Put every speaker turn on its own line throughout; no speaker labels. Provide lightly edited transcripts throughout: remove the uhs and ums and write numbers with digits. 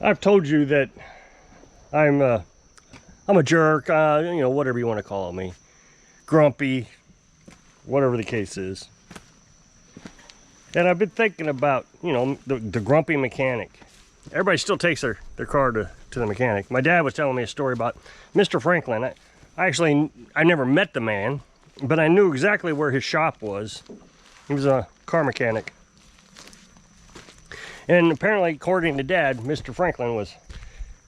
I've told you that I'm a jerk, you know, whatever you want to call me, grumpy, whatever the case is. And I've been thinking about, you know, the grumpy mechanic. Everybody still takes their car to the mechanic. My dad was telling me a story about Mr. Franklin. I never met the man, but I knew exactly where his shop was. He was a car mechanic. And apparently, according to Dad, Mr. Franklin was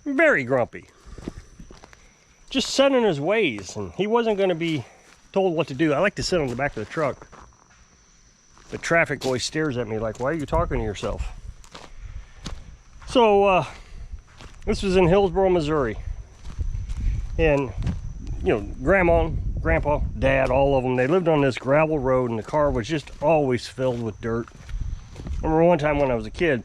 very grumpy. Just set in his ways, and he wasn't going to be told what to do. I like to sit on the back of the truck. The traffic always stares at me like, why are you talking to yourself? So, this was in Hillsboro, Missouri. And, you know, Grandma, Grandpa, Dad, all of them, they lived on this gravel road, and the car was just always filled with dirt. I remember one time when I was a kid,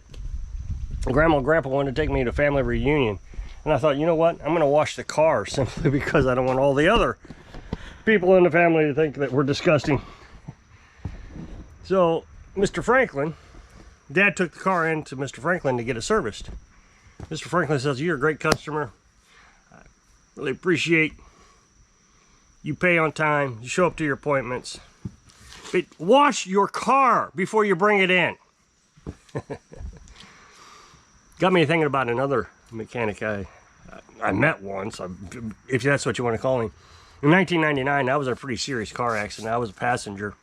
Grandma and Grandpa wanted to take me to a family reunion. And I thought, you know what? I'm going to wash the car simply because I don't want all the other people in the family to think that we're disgusting. So, Mr. Franklin, Dad took the car in to Mr. Franklin to get it serviced. Mr. Franklin says, you're a great customer. I really appreciate you pay on time. You show up to your appointments. But wash your car before you bring it in. Got me thinking about another mechanic I met once, if that's what you want to call him. In 1999, that was a pretty serious car accident. I was a passenger.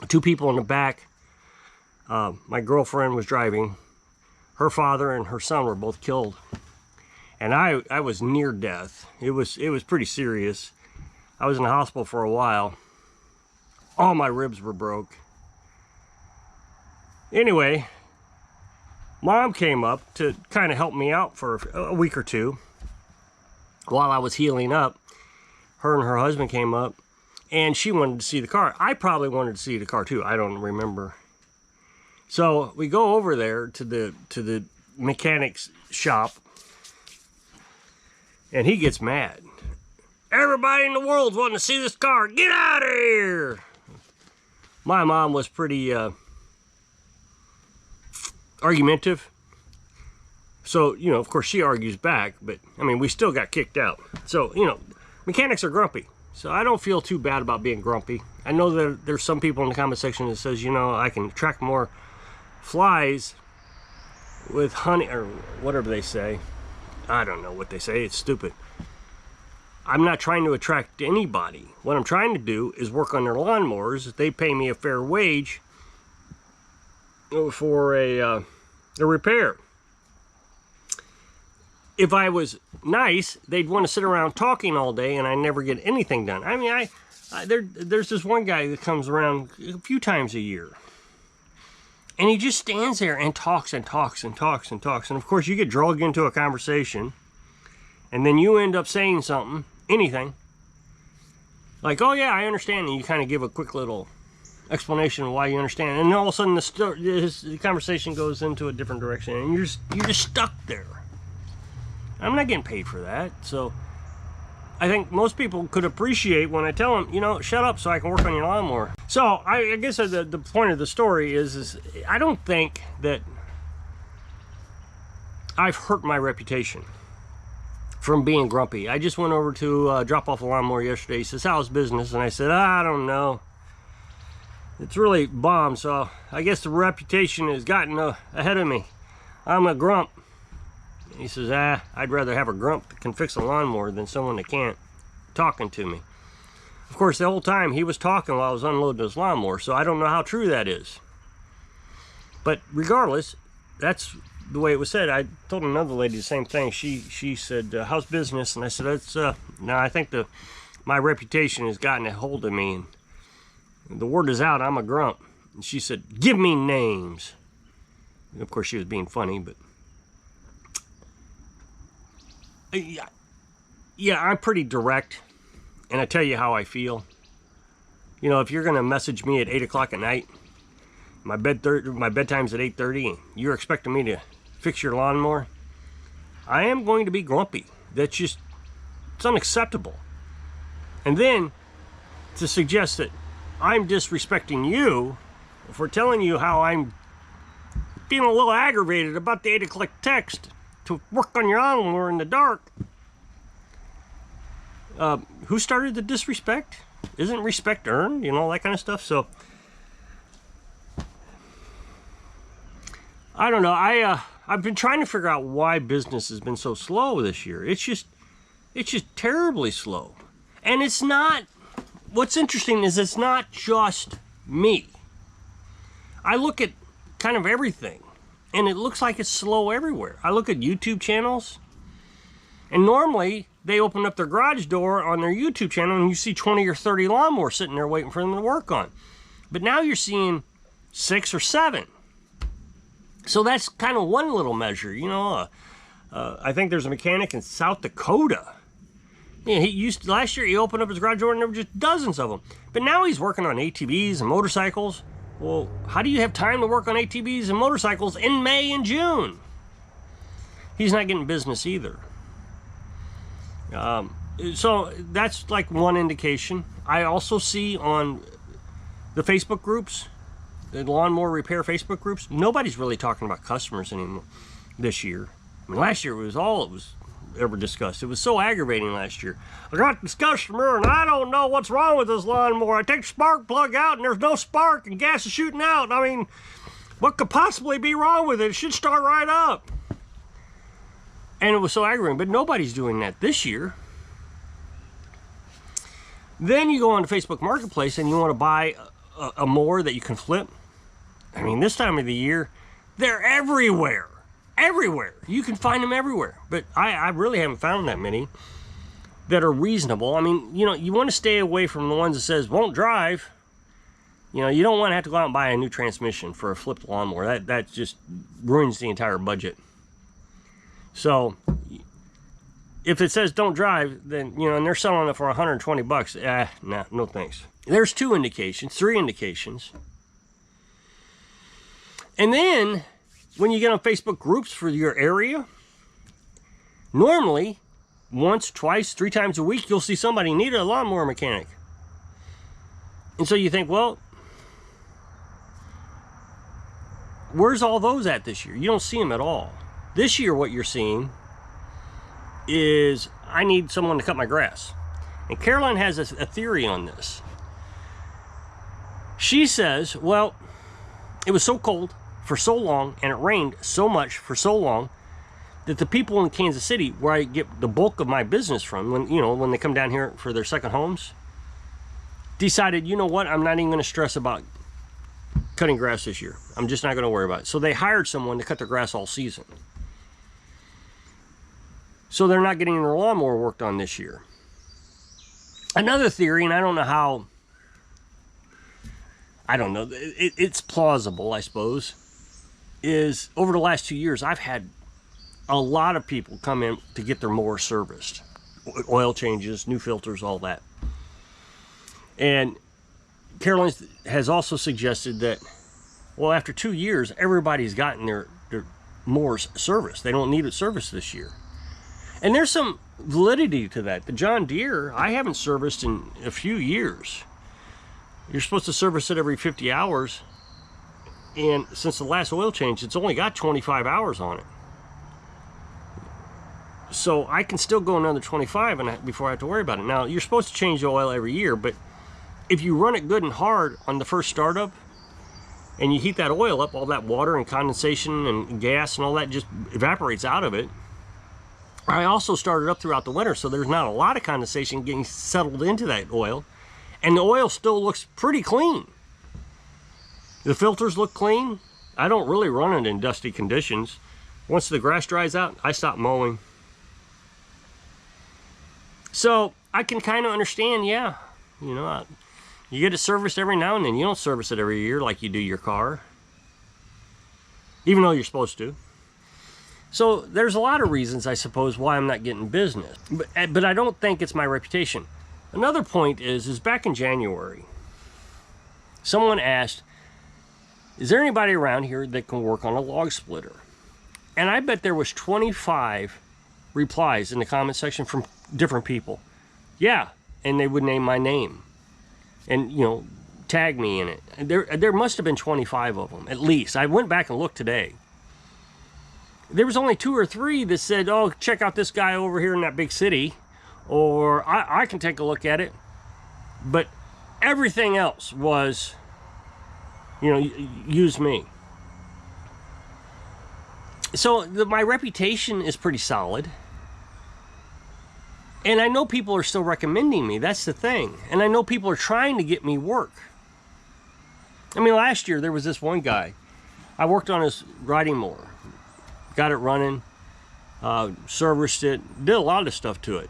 2 people in the back. My girlfriend was driving. Her father and her son were both killed. And I was near death. It was pretty serious. I was in the hospital for a while. All my ribs were broke. Anyway, Mom came up to kind of help me out for a week or two while I was healing up. Her and her husband came up, and she wanted to see the car. I probably wanted to see the car too. I don't remember. So we go over there to the mechanic's shop, and he gets mad. Everybody in the world's wanting to see this car. Get out of here! My mom was pretty argumentative. So, you know, of course she argues back, but I mean, we still got kicked out. So, you know, mechanics are grumpy. So I don't feel too bad about being grumpy. I know that there's some people in the comment section that says, you know, I can attract more flies with honey, or whatever they say. I don't know what they say. It's stupid. I'm not trying to attract anybody. What I'm trying to do is work on their lawnmowers. They pay me a fair wage for a repair. If I was nice, they'd want to sit around talking all day, and I never get anything done. I mean, there's this one guy that comes around a few times a year, and he just stands there and talks and talks and talks and talks. And of course, you get dragged into a conversation, and then you end up saying something, anything, like, "Oh yeah, I understand," and you kind of give a quick little explanation of why you understand, and then all of a sudden the conversation goes into a different direction, and you're just stuck there. I'm not getting paid for that, so I think most people could appreciate when I tell them, you know, shut up so I can work on your lawnmower. So I guess the point of the story is I don't think that I've hurt my reputation from being grumpy. I just went over to drop off a lawnmower yesterday. He says, how's business? And I said, I don't know. It's really bombed, so I guess the reputation has gotten ahead of me. I'm a grump. He says, I'd rather have a grump that can fix a lawnmower than someone that can't, talking to me. Of course, the whole time he was talking while I was unloading his lawnmower, so I don't know how true that is. But regardless, that's the way it was said. I told another lady the same thing. She said, how's business? And I said, no, I think my reputation has gotten a hold of me, and the word is out, I'm a grump. And she said, give me names. And of course, she was being funny, but yeah, I'm pretty direct, and I tell you how I feel. You know, if you're going to message me at 8 o'clock at night, my bedtime's at 8:30, and you're expecting me to fix your lawnmower, I am going to be grumpy. That's just, it's unacceptable. And then to suggest that I'm disrespecting you for telling you how I'm feeling a little aggravated about the 8 o'clock text, to work on your lawnmower in the dark. Who started the disrespect? Isn't respect earned? You know, that kind of stuff. So I don't know. I've been trying to figure out why business has been so slow this year. It's just terribly slow. And it's not, what's interesting is it's not just me. I look at kind of everything, and it looks like it's slow everywhere. I look at YouTube channels, and normally they open up their garage door on their YouTube channel and you see 20 or 30 lawnmowers sitting there waiting for them to work on. But now you're seeing 6 or 7. So that's kind of one little measure, you know. I think there's a mechanic in South Dakota. Yeah, last year he opened up his garage door and there were just dozens of them. But now he's working on ATVs and motorcycles. Well, how do you have time to work on ATVs and motorcycles in May and June? He's not getting business either. So that's like one indication. I also see on the Facebook groups, the lawnmower repair Facebook groups, nobody's really talking about customers anymore this year. I mean, last year was all it was ever discussed. It was so aggravating last year. I got this customer and I don't know what's wrong with this lawnmower. I take the spark plug out and there's no spark and gas is shooting out. I mean, what could possibly be wrong with it? It should start right up. And it was so aggravating, but nobody's doing that this year. Then you go on to Facebook Marketplace and you want to buy a mower that you can flip. I mean, this time of the year, they're everywhere. Everywhere. You can find them everywhere. But I really haven't found that many that are reasonable. I mean, you know, you want to stay away from the ones that says won't drive. You know, you don't want to have to go out and buy a new transmission for a flipped lawnmower. That just ruins the entire budget. So if it says don't drive, then, you know, and they're selling it for 120 bucks, nah, no thanks. There's 3 indications. And then when you get on Facebook groups for your area, normally once, twice, 3 times a week, you'll see somebody need a lawnmower mechanic. And so you think, well, where's all those at this year? You don't see them at all. This year what you're seeing is I need someone to cut my grass. And Carolyn has a theory on this. She says, well, it was so cold for so long and it rained so much for so long that the people in Kansas City, where I get the bulk of my business from, when they come down here for their second homes, decided, you know what, I'm not even going to stress about cutting grass this year. I'm just not going to worry about it. So they hired someone to cut their grass all season. So they're not getting their lawnmower worked on this year. Another theory, and I don't know, it's plausible, I suppose, is over the last 2 years, I've had a lot of people come in to get their mower serviced. Oil changes, new filters, all that. And Carolyn has also suggested that, well, after 2 years, everybody's gotten their mowers serviced. They don't need it serviced this year. And there's some validity to that. The John Deere, I haven't serviced in a few years. You're supposed to service it every 50 hours. And since the last oil change, it's only got 25 hours on it. So I can still go another 25 before I have to worry about it. Now, you're supposed to change the oil every year, but if you run it good and hard on the first startup, and you heat that oil up, all that water and condensation and gas and all that just evaporates out of it. I also started up throughout the winter, so there's not a lot of condensation getting settled into that oil. And the oil still looks pretty clean. The filters look clean. I don't really run it in dusty conditions. Once the grass dries out, I stop mowing. So I can kind of understand, yeah, you get it serviced every now and then. You don't service it every year like you do your car, even though you're supposed to. So there's a lot of reasons, I suppose, why I'm not getting business. But I don't think it's my reputation. Another point is back in January, someone asked, is there anybody around here that can work on a log splitter? And I bet there was 25 replies in the comment section from different people. Yeah, and they would name my name. And, tag me in it. There must have been 25 of them, at least. I went back and looked today. there was only 2 or 3 that said, oh, check out this guy over here in that big city, or I can take a look at it. But everything else was, you know, use me. So my reputation is pretty solid. And I know people are still recommending me. That's the thing. And I know people are trying to get me work. I mean, last year there was this one guy. I worked on his riding mower. Got it running. Serviced it. Did a lot of stuff to it.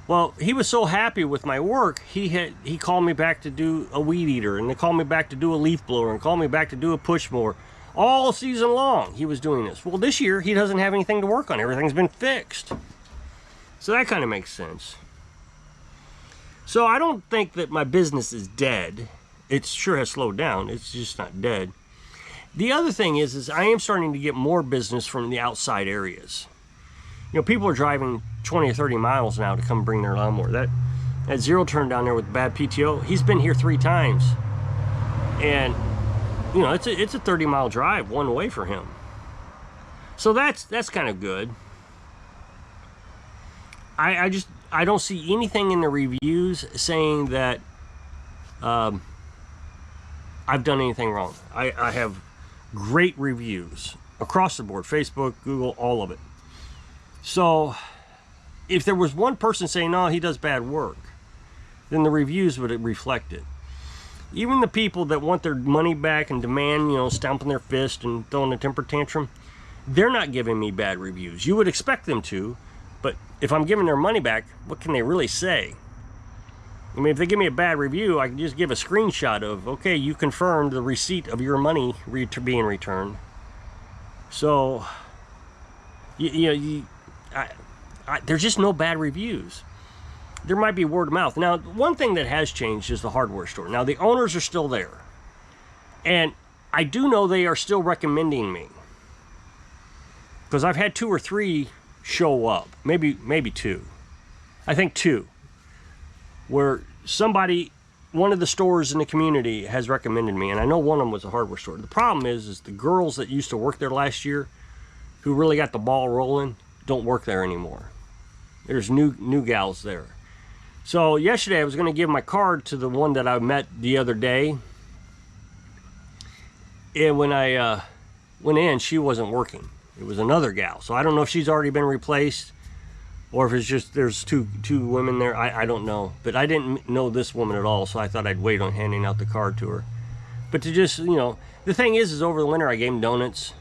Well, he was so happy with my work, he called me back to do a weed eater. And they called me back to do a leaf blower. And called me back to do a push mower. All season long he was doing this. Well, this year he doesn't have anything to work on. Everything's been fixed. So that kind of makes sense. So I don't think that my business is dead. It sure has slowed down. It's just not dead. The other thing is I am starting to get more business from the outside areas. You know, people are driving 20 or 30 miles now to come bring their lawnmower. That zero turn down there with bad PTO, he's been here 3 times. And, you know, it's a 30-mile drive one way for him. So that's kind of good. I don't see anything in the reviews saying that I've done anything wrong. I have great reviews across the board, Facebook, Google, all of it. So if there was one person saying, no, he does bad work, then the reviews would reflect it. Even the people that want their money back and demand, you know, stomping their fist and throwing a temper tantrum, they're not giving me bad reviews. You would expect them to. But if I'm giving their money back, what can they really say? I mean, if they give me a bad review, I can just give a screenshot of, okay, you confirmed the receipt of your money being returned. So, there's just no bad reviews. There might be word of mouth. Now, one thing that has changed is the hardware store. Now, the owners are still there. And I do know they are still recommending me. Because I've had 2 or 3 show up, maybe 2, I think 2, where somebody, one of the stores in the community has recommended me, and I know one of them was a hardware store. The problem is the girls that used to work there last year, who really got the ball rolling, don't work there anymore. There's new gals there. So yesterday I was going to give my card to the one that I met the other day, and when I went in, she wasn't working. It was another gal. So I don't know if she's already been replaced or if it's just there's two women there. I don't know. But I didn't know this woman at all, so I thought I'd wait on handing out the card to her. But to just, you know, the thing is over the winter I gave them donuts.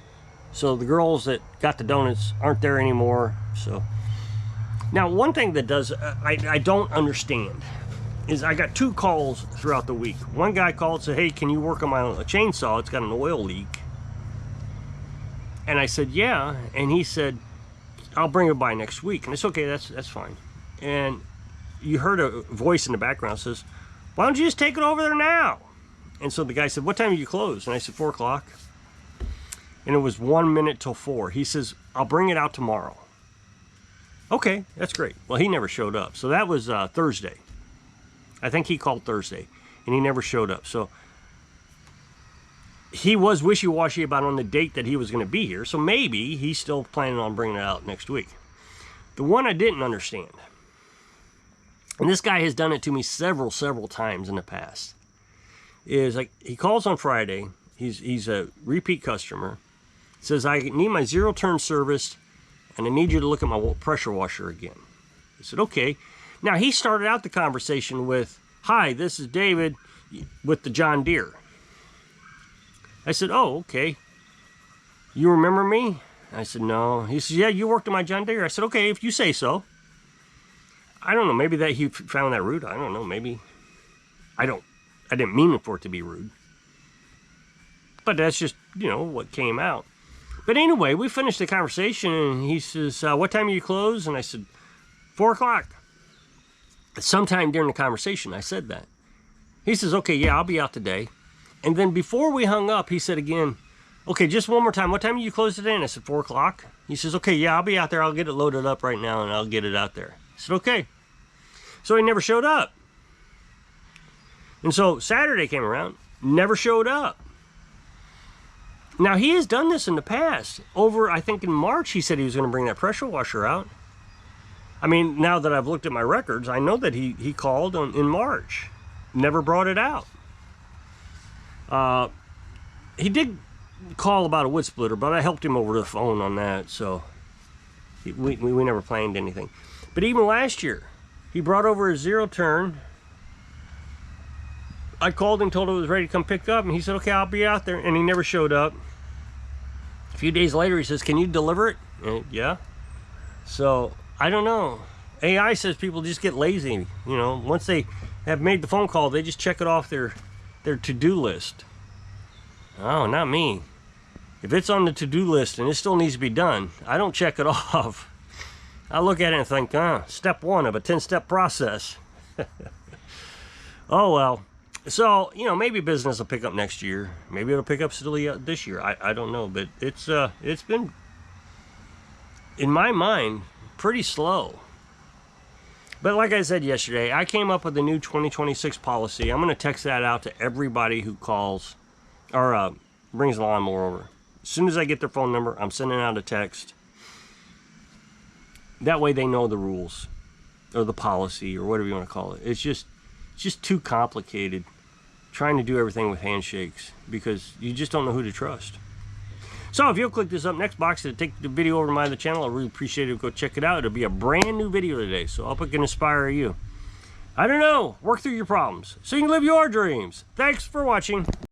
So the girls that got the donuts aren't there anymore. So now one thing that does I don't understand is I got 2 calls throughout the week. One guy called and said, hey, can you work on my chainsaw? It's got an oil leak. And I said, yeah. And he said, I'll bring it by next week. And it's okay, that's fine. And you heard a voice in the background says, why don't you just take it over there now? And so the guy said, what time do you close? And I said, 4 o'clock. And it was 1 minute till 4. He says, I'll bring it out tomorrow. Okay, that's great. Well, he never showed up. So that was Thursday. I think he called Thursday. And he never showed up. So he was wishy-washy about on the date that he was going to be here, so maybe he's still planning on bringing it out next week. The one I didn't understand, and this guy has done it to me several times in the past, is like he calls on Friday. He's a repeat customer. Says, I need my zero turn serviced, and I need you to look at my pressure washer again. I said, okay. Now he started out the conversation with, hi, this is David with the John Deere. I said, oh, okay. You remember me? I said, no. He said, yeah, you worked on my John Deere. I said, okay, if you say so. I don't know. Maybe that he found that rude. I don't know. Maybe. I didn't mean for it to be rude. But that's just, you know, what came out. But anyway, we finished the conversation, and he says, what time do you close? And I said, 4 o'clock. Sometime during the conversation, I said that. He says, okay, yeah, I'll be out today. And then before we hung up, he said again, okay, just one more time. What time do you close today? And I said, 4 o'clock. He says, okay, yeah, I'll be out there. I'll get it loaded up right now, and I'll get it out there. I said, okay. So he never showed up. And so Saturday came around, never showed up. Now, he has done this in the past. Over, I think in March, he said he was going to bring that pressure washer out. I mean, now that I've looked at my records, I know that he called in March. Never brought it out. He did call about a wood splitter, but I helped him over the phone on that, so we never planned anything. But even last year, he brought over a zero turn. I called him, told him it was ready to come pick up, and he said, okay, I'll be out there, and he never showed up. A few days later, he says, can you deliver it? And, yeah. So, I don't know. AI says people just get lazy. You know, once they have made the phone call, they just check it off their to-do list. Oh, not me. If it's on the to-do list and it still needs to be done, I don't check it off. I look at it and think, step one of a 10-step process. Oh, well. So, you know, maybe business will pick up next year. Maybe it'll pick up still this year. I don't know. But it's been, in my mind, pretty slow. But like I said yesterday, I came up with a new 2026 policy. I'm going to text that out to everybody who calls or brings the lawnmower over. As soon as I get their phone number, I'm sending out a text. That way they know the rules or the policy or whatever you want to call it. It's just too complicated trying to do everything with handshakes because you just don't know who to trust. So if you'll click this up next box to take the video over to my other channel, I really appreciate it. Go check it out. It'll be a brand new video today, so I hope it can inspire you. I don't know. Work through your problems so you can live your dreams. Thanks for watching.